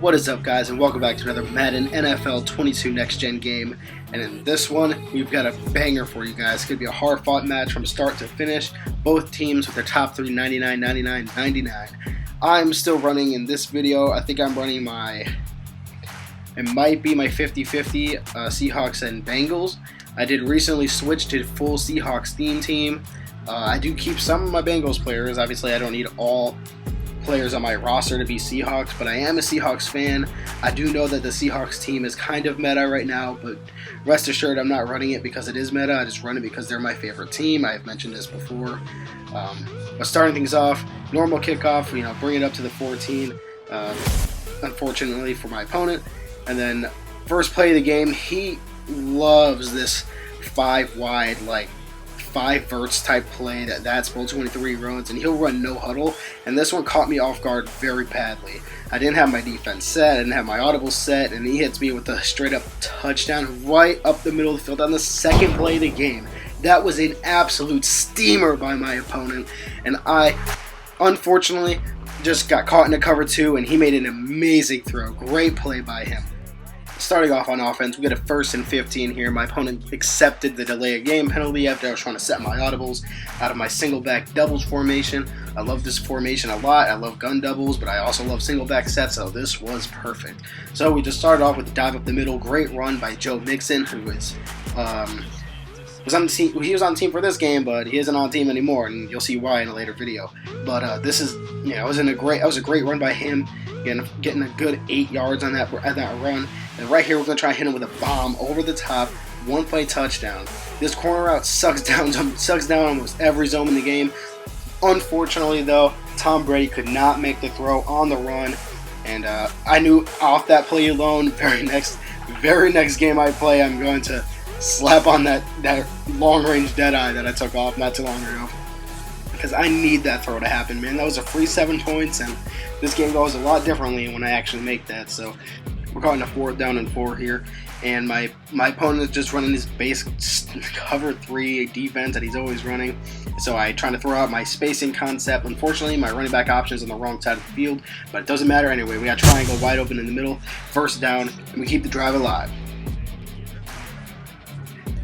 What is up, guys, and welcome back to another Madden NFL 22 Next Gen game. And in this one, we've got a banger for you guys. It's going to be a hard-fought match from start to finish. Both teams with their top three 99, 99, 99. I'm still running in this video. I think I'm running it might be my 50-50 Seahawks and Bengals. I did recently switch to full Seahawks theme team. I do keep some of my Bengals players. Obviously, I don't need all players on my roster to be Seahawks, but I am a Seahawks fan. I do know that the Seahawks team is kind of meta right now, but rest assured I'm not running it because it is meta. I just run it because they're my favorite team. I've mentioned this before. But starting things off, normal kickoff, bring it up to the 14, unfortunately for my opponent. And then first play of the game, he loves this 5 wide, like 5 verts type play that's full 23 runs, and he'll run no huddle, and this one caught me off guard very badly. I didn't have my defense set, I didn't have my audible set, and he hits me with a straight up touchdown right up the middle of the field on the second play of the game. That was an absolute steamer by my opponent, and I unfortunately just got caught in a cover 2, and he made an amazing throw. Great play by him. Starting off on offense, we get a 1st and 15 here. My opponent accepted the delay of game penalty after I was trying to set my audibles out of my single back doubles formation. I love this formation a lot. I love gun doubles, but I also love single back sets, so this was perfect. So we just started off with the dive up the middle. Great run by Joe Mixon, who was on the team. He was on the team for this game, but he isn't on the team anymore, and you'll see why in a later video. But this is, that was a great run by him, getting a good 8 yards on that run. And right here, we're going to try and hit him with a bomb over the top, 1-play touchdown. This corner route sucks down almost every zone in the game. Unfortunately, though, Tom Brady could not make the throw on the run, and I knew off that play alone, very next game I play, I'm going to slap on that long-range dead-eye that I took off not too long ago, because I need that throw to happen, man. That was a free 7 points, and this game goes a lot differently when I actually make that. So we're calling a 4th down and 4 here, and my opponent is just running his basic cover 3 defense that he's always running. So I try to throw out my spacing concept. Unfortunately, my running back option is on the wrong side of the field, but it doesn't matter anyway. We got triangle wide open in the middle, 1st down, and we keep the drive alive.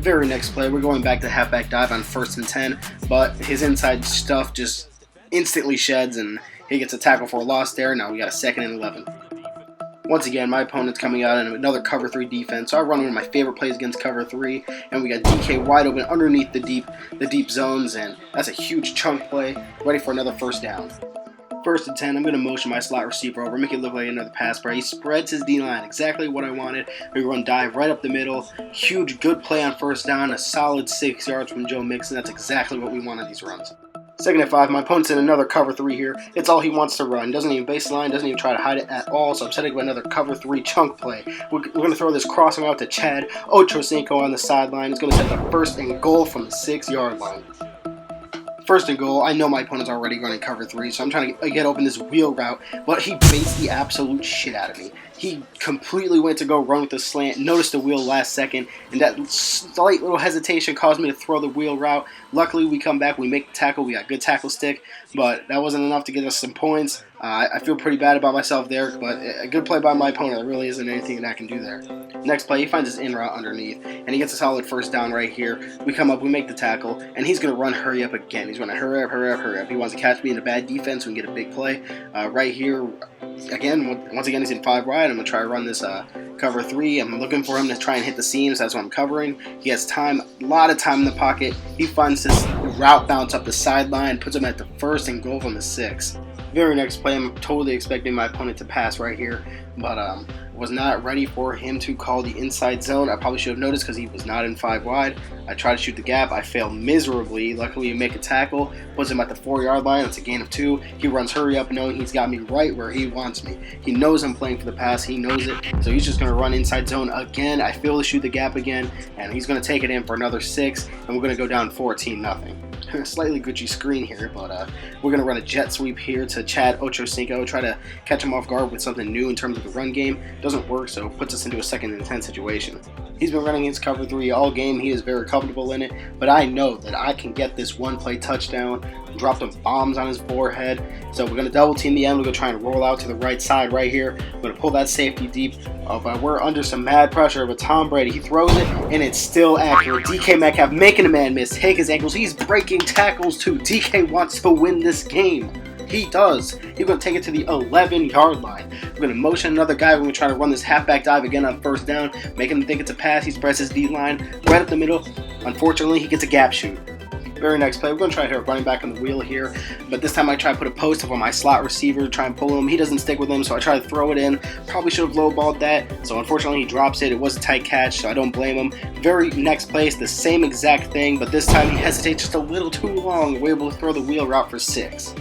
Very next play, we're going back to halfback dive on 1st and 10, but his inside stuff just instantly sheds, and he gets a tackle for a loss there. Now we got a 2nd and 11. Once again, my opponent's coming out in another cover 3 defense, so I run one of my favorite plays against cover 3, and we got DK wide open underneath the deep zones, and that's a huge chunk play, ready for another 1st down. 1st and 10, I'm going to motion my slot receiver over, make it look like another pass play. He spreads his D-line, exactly what I wanted. We run dive right up the middle. Huge, good play on 1st down, a solid 6 yards from Joe Mixon. That's exactly what we want on these runs. 2nd and 5, my opponent's in another cover 3 here. It's all he wants to run. Doesn't even baseline, doesn't even try to hide it at all, so I'm setting up another cover 3 chunk play. We're going to throw this crossing out to Chad Ochocinco on the sideline. He's going to set the 1st and goal from the 6-yard line. 1st and goal, I know my opponent's already running cover 3, so I'm trying to get open this wheel route, but he baits the absolute shit out of me. He completely went to go run with the slant, noticed the wheel last second, and that slight little hesitation caused me to throw the wheel route. Luckily, we come back, we make the tackle, we got good tackle stick, but that wasn't enough to get us some points. I feel pretty bad about myself there, but a good play by my opponent. There really isn't anything that I can do there. Next play, he finds his in route underneath, and he gets a solid 1st down right here. We come up, we make the tackle, and he's going to run hurry up again. He's going to hurry up, hurry up, hurry up. He wants to catch me in a bad defense so we can get a big play. Right here, once again, he's in 5 wide. I'm going to try to run this cover 3. I'm looking for him to try and hit the seams. That's what I'm covering. He has time, a lot of time in the pocket. He finds this route bounce up the sideline, puts him at the 1st and goal from the 6. Very next play, I'm totally expecting my opponent to pass right here, but was not ready for him to call the inside zone. I probably should have noticed because he was not in 5 wide. I tried to shoot the gap. I failed miserably. Luckily, we make a tackle, puts him at the 4-yard line. It's a gain of 2. He runs hurry up knowing he's got me right where he wants me. He knows I'm playing for the pass. He knows it, so he's just going to run inside zone again. I fail to shoot the gap again, and he's going to take it in for another 6, and we're going to go down 14-0. Slightly glitchy screen here, but we're going to run a jet sweep here to Chad Ochocinco, try to catch him off guard with something new in terms of the run game. Doesn't work, so puts us into a 2nd and 10 situation. He's been running his cover 3 all game. He is very comfortable in it, but I know that I can get this one-play touchdown, drop some bombs on his forehead. So we're going to double team the end. We're going to try and roll out to the right side right here. We're going to pull that safety deep. But we're under some mad pressure. But Tom Brady, he throws it, and it's still accurate. DK Metcalf making a man miss, take his ankles. He's breaking tackles too. DK wants to win this game. He does. He's going to take it to the 11-yard line. We're going to motion another guy. We're going to try to run this halfback dive again on first down, make him think it's a pass. He spreads his D-line right up the middle. Unfortunately, he gets a gap shoot. Very next play, we're going to try to hit a running back on the wheel here, but this time I try to put a post up on my slot receiver to try and pull him. He doesn't stick with him, so I try to throw it in. Probably should have lowballed that, so unfortunately he drops it. It was a tight catch, so I don't blame him. Very next play, it's the same exact thing, but this time he hesitates just a little too long. We're able to throw the wheel route for 6.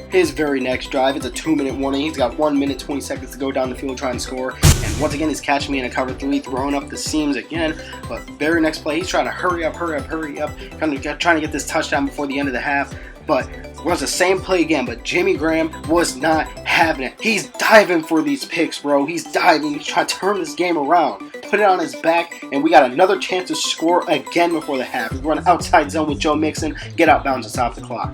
His very next drive, it's a 2-minute warning. He's got 1 minute 20 seconds to go down the field trying to score. And once again, he's catching me in a cover 3, throwing up the seams again. But very next play, he's trying to hurry up. Kind of trying to get this touchdown before the end of the half. But runs the same play again. But Jimmy Graham was not having it. He's diving for these picks, bro. He's diving. He's trying to turn this game around. Put it on his back. And we got another chance to score again before the half. We run outside zone with Joe Mixon. Get out bounds and stop the clock.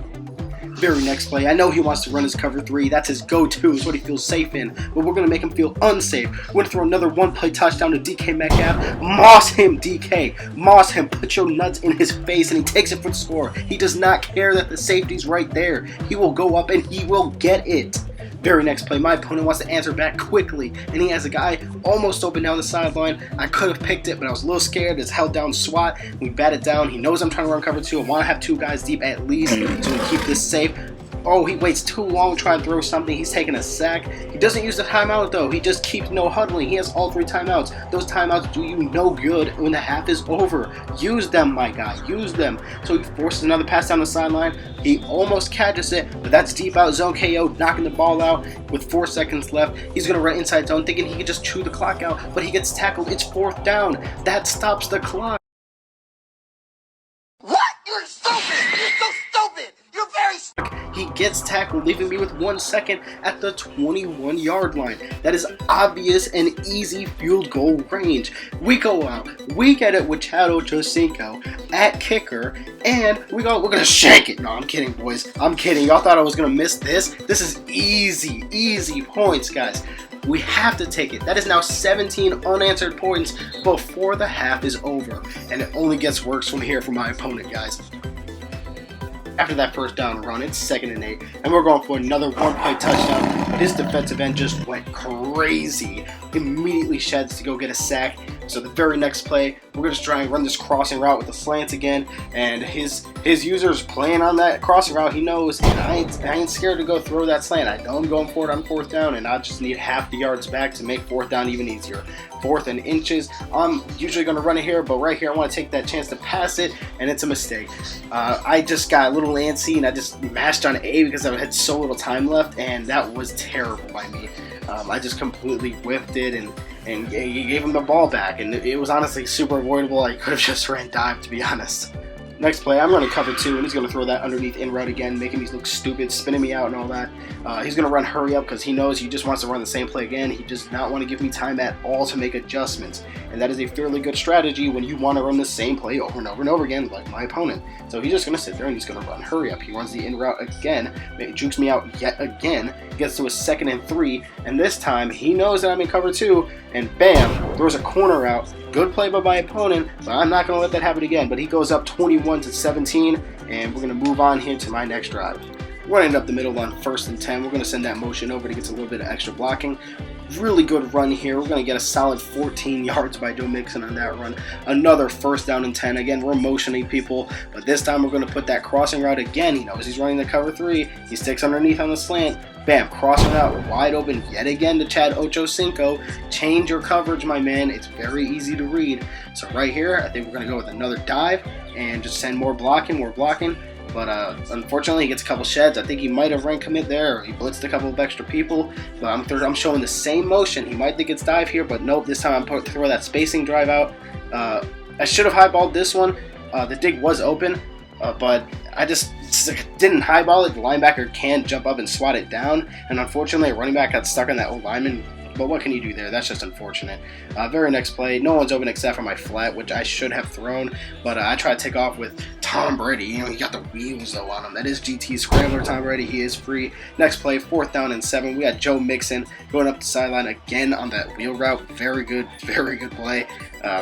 Very next play, I know he wants to run his cover 3. That's his go-to. It's what he feels safe in. But we're going to make him feel unsafe. We're going to throw another one-play touchdown to DK Metcalf. Moss him, DK. Moss him. Put your nuts in his face, and he takes it for the score. He does not care that the safety's right there. He will go up, and he will get it. Very next play, my opponent wants to answer back quickly, and he has a guy almost open down the sideline. I could have picked it, but I was a little scared. It's held down SWAT. We bat it down. He knows I'm trying to run cover 2. I want to have 2 guys deep at least, so we keep this safe. Oh, he waits too long trying to throw something. He's taking a sack. He doesn't use the timeout, though. He just keeps no huddling. He has all 3 timeouts. Those timeouts do you no good when the half is over. Use them, my guy. Use them. So he forces another pass down the sideline. He almost catches it, but that's deep out zone KO, knocking the ball out with 4 seconds left. He's going to run inside zone, thinking he could just chew the clock out, but he gets tackled. It's 4th down. That stops the clock. What? You're stupid! You're so stupid! You're very stupid! He gets tackled, leaving me with 1 second at the 21-yard line. That is obvious and easy field goal range. We go out, we get it with Chad Ochocinco at kicker, and we're gonna shank it. No, I'm kidding, boys. I'm kidding. Y'all thought I was gonna miss this? This is easy points, guys. We have to take it. That is now 17 unanswered points before the half is over, and it only gets worse from here for my opponent, guys. After that first down run, it's 2nd and 8, and we're going for another one-play touchdown, but his defensive end just went crazy. Immediately sheds to go get a sack. So the very next play, we're going to try and run this crossing route with the slants again, and his user's playing on that crossing route. He knows, and I ain't scared to go throw that slant. I know I'm going for it on 4th down, and I just need half the yards back to make 4th down even easier. 4th and inches. I'm usually going to run it here, but right here I want to take that chance to pass it, and it's a mistake. I just got a little antsy, and I just mashed on A because I had so little time left, and that was terrible by me. I just completely whiffed it, and he gave him the ball back, and it was honestly super avoidable. I could have just ran dive, to be honest. Next play, I'm running cover 2, and he's going to throw that underneath in route again, making me look stupid, spinning me out and all that. He's going to run hurry up because he knows he just wants to run the same play again. He does not want to give me time at all to make adjustments. And that is a fairly good strategy when you want to run the same play over and over and over again, like my opponent. So he's just going to sit there and he's going to run hurry up. He runs the in route again, jukes me out yet again, gets to a 2nd and 3, and this time he knows that I'm in cover 2, and bam, throws a corner out. Good play by my opponent, but I'm not going to let that happen again. But he goes up 21-17, and we're going to move on here to my next drive. We're running up the middle on 1st and 10. We're going to send that motion over to get a little bit of extra blocking. Really good run here. We're going to get a solid 14 yards by Joe Mixon on that run. Another 1st down and 10. Again, we're motioning people, but this time we're going to put that crossing route again. He knows he's running the cover 3. He sticks underneath on the slant. Bam, crossing out wide open yet again to Chad Ochocinco. Change your coverage, my man. It's very easy to read. So right here, I think we're going to go with another dive and just send more blocking. But unfortunately, he gets a couple sheds. I think he might have ran commit there, or he blitzed a couple of extra people. But I'm showing the same motion. He might think it's dive here, but nope. This time I'm going to throw that spacing drive out. I should have highballed this one. The dig was open, but I just didn't highball it. The linebacker can jump up and swat it down, and unfortunately, a running back got stuck on that old lineman but what can you do there? That's just unfortunate. Very next play, no one's open except for my flat, which I should have thrown, but I try to take off with Tom Brady. You know, he got the wheels though on him. That is GT Scrambler Tom Brady. He is free. Next play, 4th down and 7. We got Joe Mixon going up the sideline again on that wheel route. Very good play.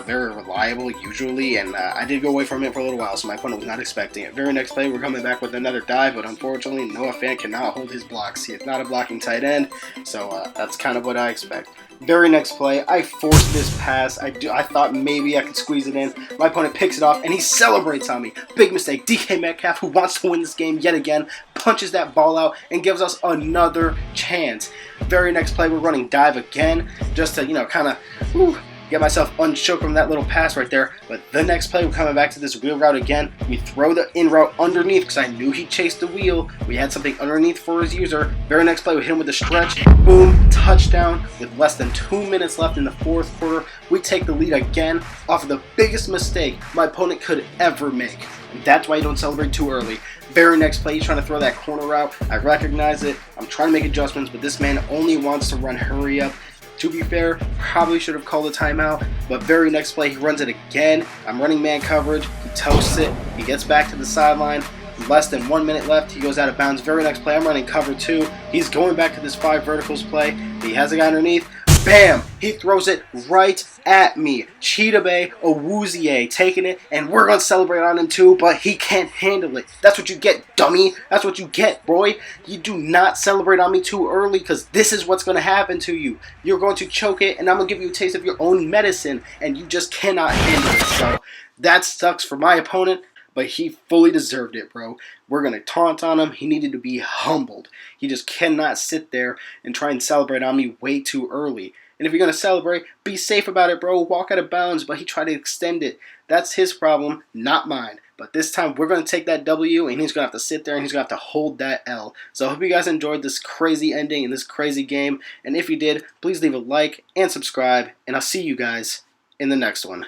Very reliable usually, and I did go away from it for a little while, so my opponent was not expecting it. Very next play, we're coming back with another dive, but unfortunately, Noah Fant cannot hold his blocks. He is not a blocking tight end, so that's kind of what I expect. Very next play, I forced this pass. I thought maybe I could squeeze it in. My opponent picks it off, and he celebrates on me. Big mistake. DK Metcalf, who wants to win this game yet again, punches that ball out and gives us another chance. Very next play, we're running dive again, just to, kind of, get myself unshook from that little pass right there. But the next play, we're coming back to this wheel route again. We throw the in route underneath because I knew he chased the wheel. We had something underneath for his user. Very next play, we hit him with the stretch. Boom, touchdown. With less than 2 minutes left in the 4th quarter, we take the lead again off of the biggest mistake my opponent could ever make. And that's why you don't celebrate too early. Very next play, he's trying to throw that corner route. I recognize it. I'm trying to make adjustments, but this man only wants to run hurry up. To be fair, probably should have called a timeout, but very next play, he runs it again. I'm running man coverage. He toasts it. He gets back to the sideline. Less than 1 minute left. He goes out of bounds. Very next play, I'm running cover 2. He's going back to this 5 verticals play. He has a guy underneath. Bam! He throws it right at me. Cheetah Bay Owuzie taking it, and we're going to celebrate on him too, but he can't handle it. That's what you get, dummy. That's what you get, boy. You do not celebrate on me too early, because this is what's going to happen to you. You're going to choke it, and I'm going to give you a taste of your own medicine, and you just cannot handle it. So that sucks for my opponent, but he fully deserved it, bro. We're going to taunt on him. He needed to be humbled. He just cannot sit there and try and celebrate on me way too early. And if you're going to celebrate, be safe about it, bro. Walk out of bounds, but he tried to extend it. That's his problem, not mine. But this time, we're going to take that W, and he's going to have to sit there, and he's going to have to hold that L. So I hope you guys enjoyed this crazy ending and this crazy game. And if you did, please leave a like and subscribe, and I'll see you guys in the next one.